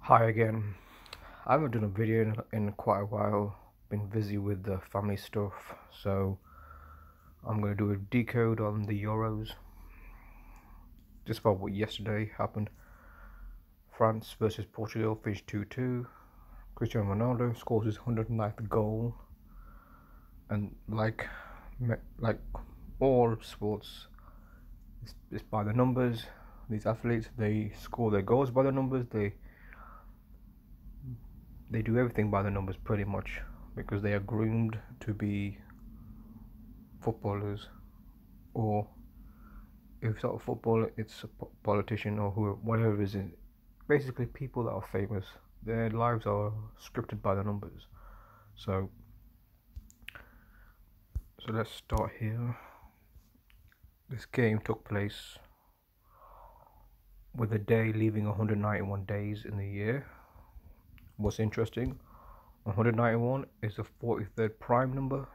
Hi again. I haven't done a video in quite a while. Been busy with the family stuff, so I'm going to do a decode on the Euros. Just about what yesterday happened. France versus Portugal finished 2-2. Cristiano Ronaldo scores his 109th goal, and like all sports, it's by the numbers. These athletes, they score their goals by the numbers. They do everything by the numbers pretty much, because they are groomed to be footballers, or if it's not a footballer, it's a politician or whatever it is. Basically, people that are famous, their lives are scripted by the numbers. So let's start here. This game took place with the day leaving 191 days in the year. What's interesting, 191 is the 43rd prime number.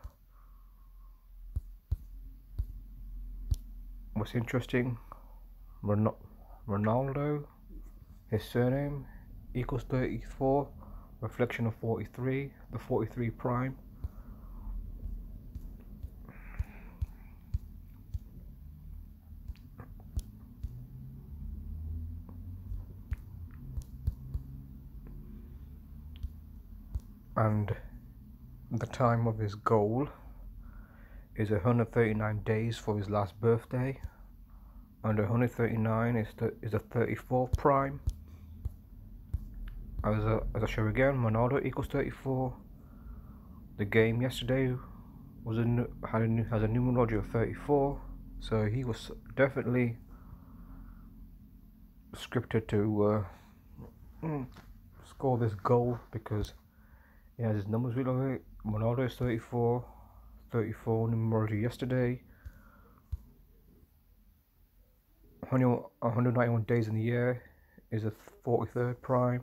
What's interesting, Ronaldo, his surname equals 34, reflection of 43, the 43 prime. And the time of his goal is 139 days for his last birthday, and 139 is the 34 prime. As I show again, Ronaldo equals 34. The game yesterday was has a numerology of 34, so he was definitely scripted to score this goal, because he has his numbers written on it. Ronaldo is 34 numerology yesterday. 191 days in the year is the 43rd prime.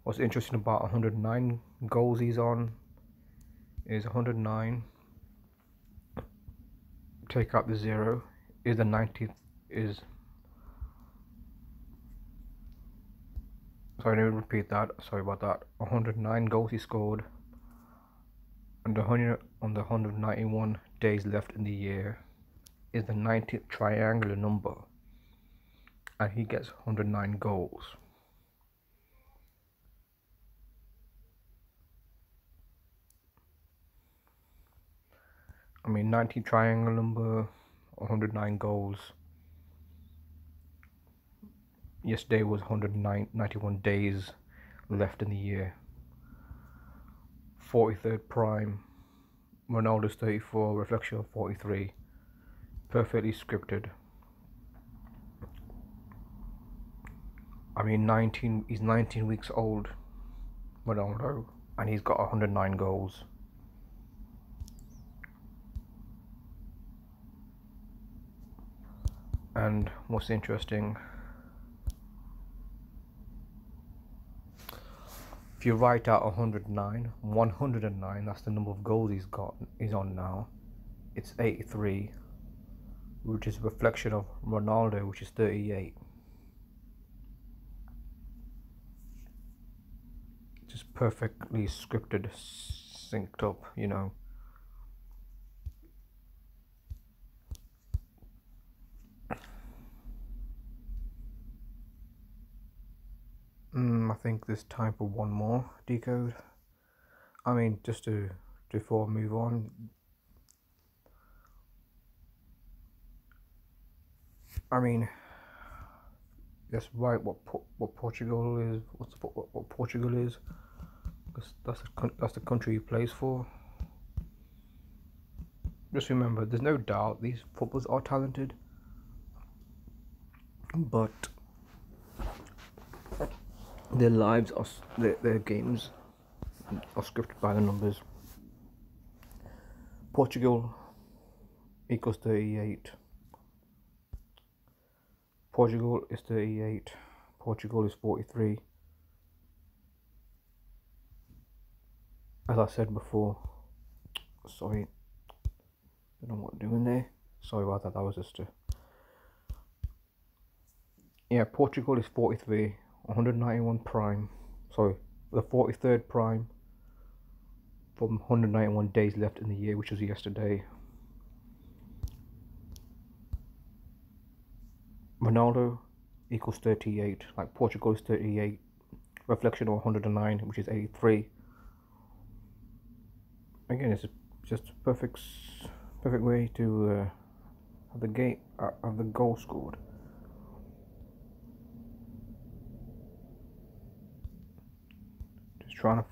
What's interesting about 109 goals he's on is 109, take out the 0, is the 90th, sorry, let me repeat that, sorry about that. 109 goals he scored, and on the 191 days left in the year is the 90th triangular number, and he gets 109 goals. I mean, 90 triangle number, 109 goals. Yesterday was 191 days left in the year. 43rd prime. Ronaldo's 34, reflection of 43. Perfectly scripted. I mean, he's 19 weeks old, Ronaldo, and he's got 109 goals. And what's interesting, if you write out 109, that's the number of goals he's on now. It's 83, which is a reflection of Ronaldo, which is 38. Just perfectly scripted, synced up, you know. I think there's time for one more decode. I mean, just before I move on, I mean, that's right. What Portugal is? What Portugal is? Because that's the country he plays for. Just remember, there's no doubt these footballers are talented, but their lives are their games are scripted by the numbers. Portugal equals 38. Portugal is 38. Portugal is 43. As I said before, sorry, I don't know what I'm doing there. Sorry about that. That was just yeah, Portugal is 43. 191 prime, sorry, the 43rd prime from 191 days left in the year, which was yesterday. Ronaldo equals 38, like Portugal is 38, reflection of 109, which is 83. Again, it's just a perfect way to have the game, have the goal scored. Just trying to.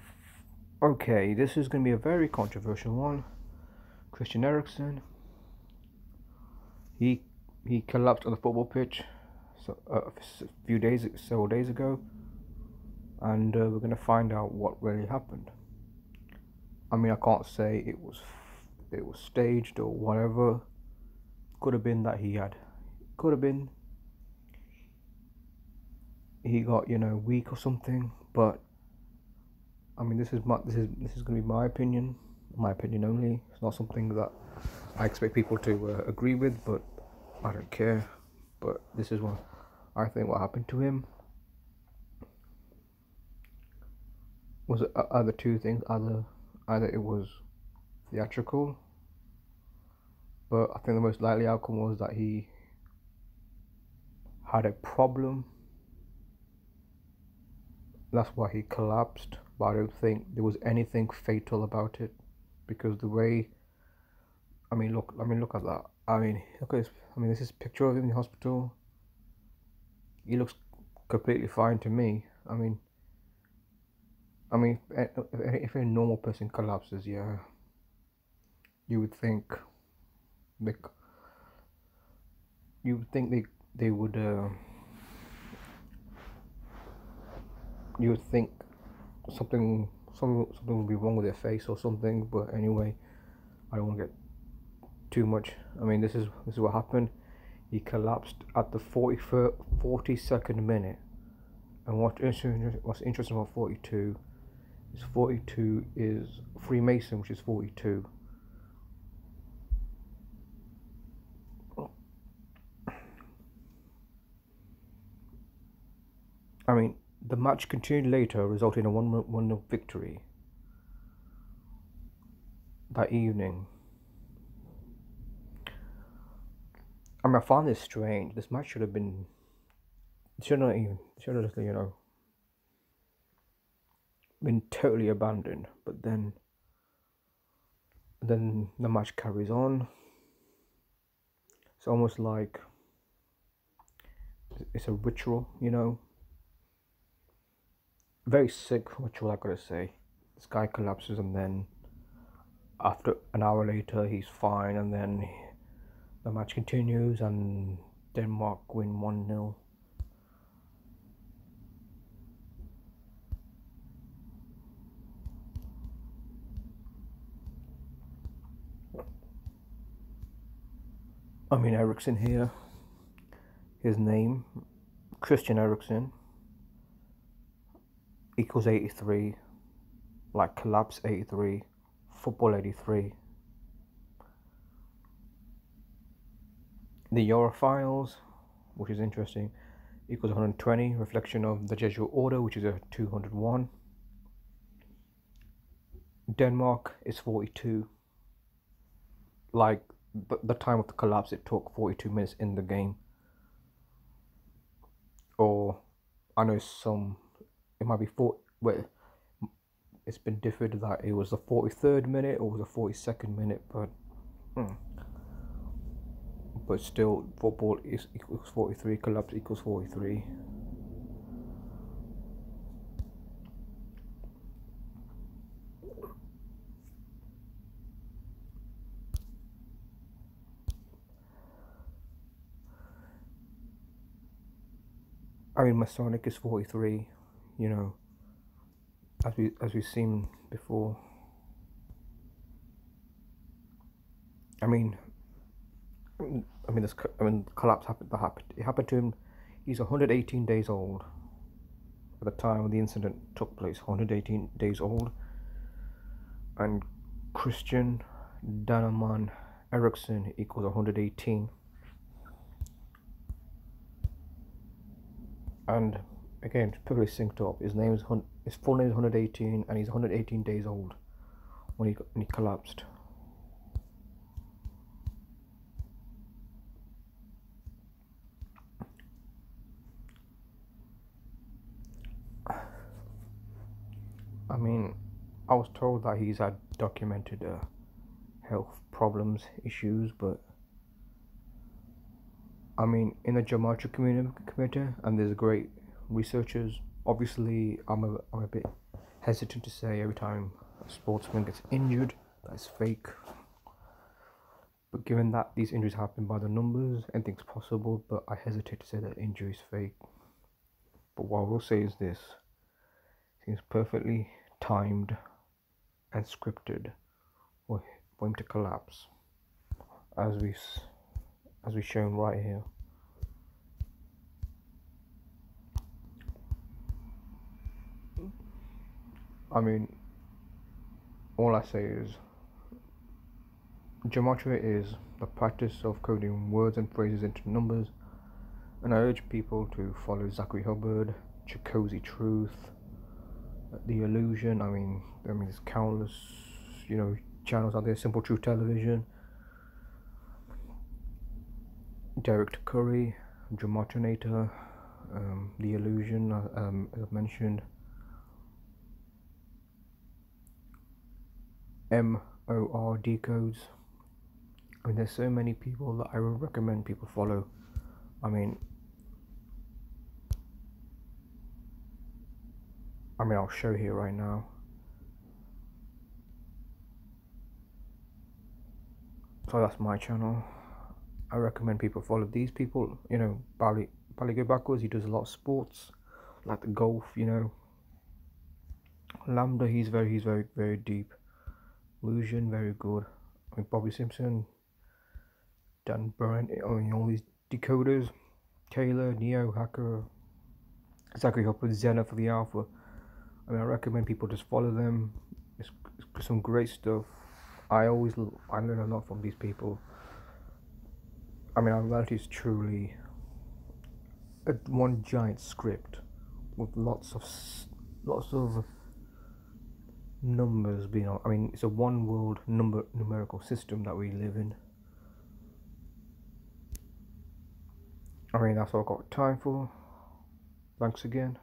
Okay, this is going to be a very controversial one. Christian Eriksen. He collapsed on the football pitch several days ago, and we're going to find out what really happened. I mean, I can't say it was staged or whatever. Could have been that he got weak or something. But I mean, this is going to be my opinion only. It's not something that I expect people to agree with, but I don't care. But this is what I think what happened to him. Was it either two things? Either it was theatrical, but I think the most likely outcome was that he had a problem. That's why he collapsed. But I don't think there was anything fatal about it, because the way, look at that. Look at this. This is a picture of him in the hospital. He looks completely fine to me. If a normal person collapses, yeah, you would think they would you would think something would be wrong with their face or something. But anyway, I don't want to get too much. This is what happened. He collapsed at the 42nd minute. And what's interesting about 42 is Freemason, which is 42. The match continued later, resulting in a 1-0 victory that evening. I found this strange. This match should have been, been totally abandoned. But then the match carries on. It's almost like it's a ritual, Very sick ritual, I gotta say. This guy collapses, and then after an hour later, he's fine, and then the match continues, and Denmark win 1-0. Eriksen here. His name, Christian Eriksen, equals 83, like collapse 83, football 83. The Europhiles, which is interesting, equals 120, reflection of the Jesuit order, which is a 201. Denmark is 42. Like the time of the collapse, it took 42 minutes in the game. Or I know it might be it's been differed that it was the 43rd minute or the 42nd minute, but still, football equals 43, collapse equals 43. Masonic is 43, as we've seen before. Collapse happened. It happened to him. He's 118 days old at the time the incident took place. 118 days old. And Christian Danaman Eriksen equals 118. And again, it's perfectly synced up. His full name is 118, and he's 118 days old when he collapsed. I mean, I was told that he's had documented health problems, issues, but I mean, in the geometry community, and there's great researchers. Obviously, I'm a bit hesitant to say every time a sportsman gets injured that's fake. But given that these injuries happen by the numbers, anything's possible. But I hesitate to say that injury is fake. But what I will say is this: it seems perfectly timed and scripted for him to collapse, as we've shown right here. I mean, all I say is, gematria is the practice of coding words and phrases into numbers, and I urge people to follow Zachary Hubbard, Cozy Truth, The Illusion. I mean, there's countless, channels out there. Simple Truth Television, Derek Curry, Gematrinator, The Illusion, as I've mentioned. MOR Decodes. I mean, there's so many people that I would recommend people follow. I mean, I'll show here right now. So that's my channel. I recommend people follow these people. Bali go backwards. He does a lot of sports, like the golf. Lambda. He's very deep. Illusion, very good. I mean, Bobby Simpson, Dan Bryant. All these decoders. Taylor, Neo, Hacker, Zachary Hopper, Xena for the Alpha. I mean, I recommend people just follow them. It's some great stuff. I learn a lot from these people. I mean, our reality is truly one giant script with lots of numbers being on. I mean, it's a one world numerical system that we live in. I mean, that's all I've got time for. Thanks again.